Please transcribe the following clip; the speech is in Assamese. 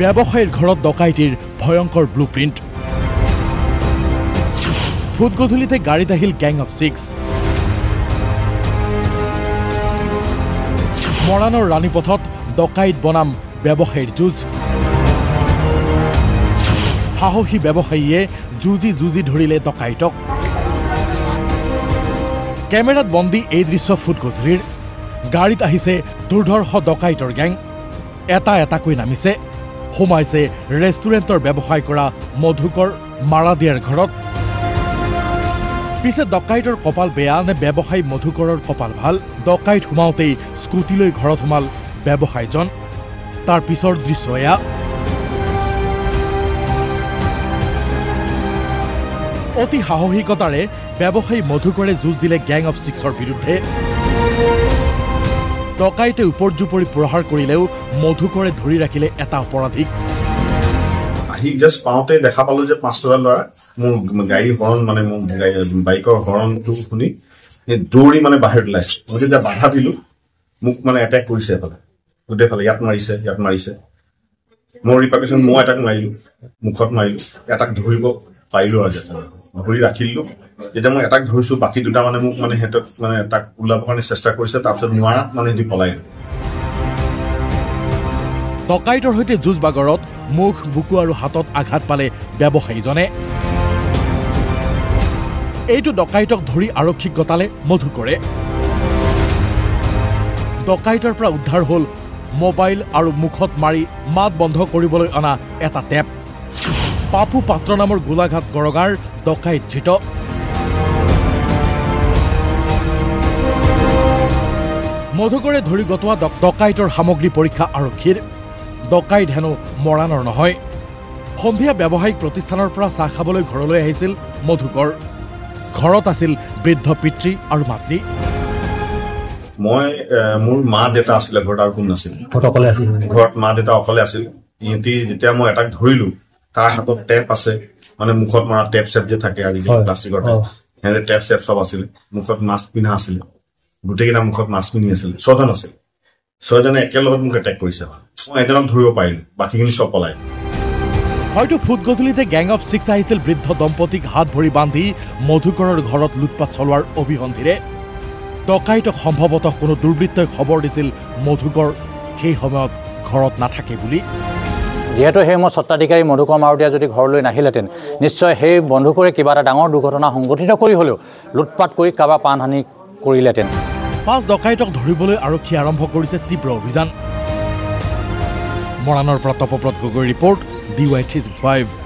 ব্যৱসায়ীৰ ঘৰত ডকাইতিৰ ভয়ংকৰ ব্লুপ্ৰিণ্ট ফুটগধূলিতে গাড়ীত আহিল গ্যাং অফ 6 মৰাণৰ ৰাণীপথত ডকাইত বনাম ব্যৱসায়ীৰ যুঁজ সাহসী ব্যৱসায়ীয়ে যুঁজি ধৰিলে ডকাইতক কেমেৰাত বন্দী এই দৃশ্য ফুটগধূলিৰ গাড়ীত আহিছে দুৰ্ধৰ্ষ ডকাইতৰ গ্যাং এটাকৈ নামিছে সোমাইছে ৰেষ্টুৰেণ্টৰ ব্যৱসায় কৰা মধুকৰ মাৰাদিয়াৰ ঘৰত পিছে ডকাইতৰ কপাল বেয়া নে ব্যৱসায়ী মধুকৰৰ কপাল ভাল ডকাইত সোমাওতেই স্কুটিলৈ ঘৰত সোমাল ব্যৱসায়ীজন তাৰ পিছৰ দৃশ্য এয়া অতি সাহসিকতাৰে ব্যৱসায়ী মধুকৰে যুঁজ দিলে গ্যাং অফ 6ৰ বিৰুদ্ধে ডকাইতে উপৰ্যুপৰি প্ৰহাৰ কৰিলেও মধুকৰে ধৰি ৰাখিলে এটা অপৰাধীক আহি জাষ্ট পাওঁতে দেখা পালো যে 5 টকা ল'ৰা মোৰ গাড়ী হৰ্ণ মানে মোৰ বাইকৰ হৰ্ণটো শুনি দৌৰি মানে বাহিৰত ওলাইছে মই যেতিয়া বাধা দিলো মোক মানে এটেক কৰিছে এফালে গোটেইফালে ইয়াত মাৰিছে মোৰ ৰিপাৰ্কেশ্যন মই এটাক মাৰিলো মুখত মাৰিলো এটাক ধৰিব পাৰিলো আৰু ধৰি ৰাখিলো যেতিয়া মই এটাক ধৰিছো বাকী দুটা মানে মোক মানে হেতক মানে এটাক ওলাবৰ কাৰণে চেষ্টা কৰিছে তাৰপিছত নোৱাৰাত মানে দি পলাই ডকাইতৰ সৈতে যুঁজ বাগৰত মুখ বুকু আৰু হাতত আঘাত পালে ব্যৱসায়ীজনে এইটো ডকাইতক ধৰি আৰক্ষীক গতালে মধুকৰে ডকাইতৰ পৰা উদ্ধাৰ হ'ল মোবাইল আৰু মুখত মাৰি মাত বন্ধ কৰিবলৈ অনা এটা টেপ পাপু পাত্ৰ নামৰ গোলাঘাট গড়গাঁৰ ডকাইত ধৃত মধুকৰে ধৰি গতোৱা ডকাইতৰ সামগ্ৰী পৰীক্ষা আৰক্ষীৰ ডকাইত হেনো মৰাণৰ নহয় সন্ধিয়া ব্যৱসায়িক প্ৰতিষ্ঠানৰ পৰা চাহ খাবলৈ ঘৰলৈ আহিছিল মধুকৰ ঘৰত আছিল বৃদ্ধ পিতৃ আৰু মাতৃ মই মোৰ মা দেউতা আছিলে ঘৰত আৰু কোন নাছিল ঘৰত মা দেউতা অকলে আছিল ইহঁতি যেতিয়া মই এটাক ধৰিলো তাৰ হাতত টেপ আছে মানে মুখত মৰা টেপ চেপ যে থাকে আজিকালি প্লাষ্টিকৰ সিহঁতে টেপ চেপ চব আছিলে মুখত মাস্ক পিন্ধা আছিলে গোটেইকেইটা মুখত মাস্ক পিন্ধি আছিলে 6জন আছিল 6জনে একেলগত মোক এটেক কৰিছে মই এজনক ধৰিব পাৰিলো বাকীখিনি চব পলাই হয়তো ফুটগধূলিতে গ্যাং অফ 6 আহিছিল বৃদ্ধ দম্পতীক হাত ভৰি বান্ধি মধুকৰৰ ঘৰত লুটপাট চলোৱাৰ অভিসন্ধিৰে ডকাইতক সম্ভৱতঃ কোনো দুৰ্বৃত্তই খবৰ দিছিল মধুকৰ সেই সময়ত ঘৰত নাথাকে বুলি যেহেতু সেই সময়ত স্বত্বাধিকাৰী মধুকৰ মাৰুতিয়া যদি ঘৰলৈ নাহিলেহেঁতেন নিশ্চয় সেই বন্ধুকৰে কিবা এটা ডাঙৰ দুৰ্ঘটনা সংঘটিত কৰি হ'লেও লুটপাট কৰি কাৰোবাৰ প্ৰাণহানি কৰিলেহেঁতেন 5 ডকাইতক ধৰিবলৈ আৰক্ষী আৰম্ভ কৰিছে তীব্ৰ অভিযান মৰাণৰ পৰা তপব্ৰত গগৈৰ ৰিপৰ্ট DY365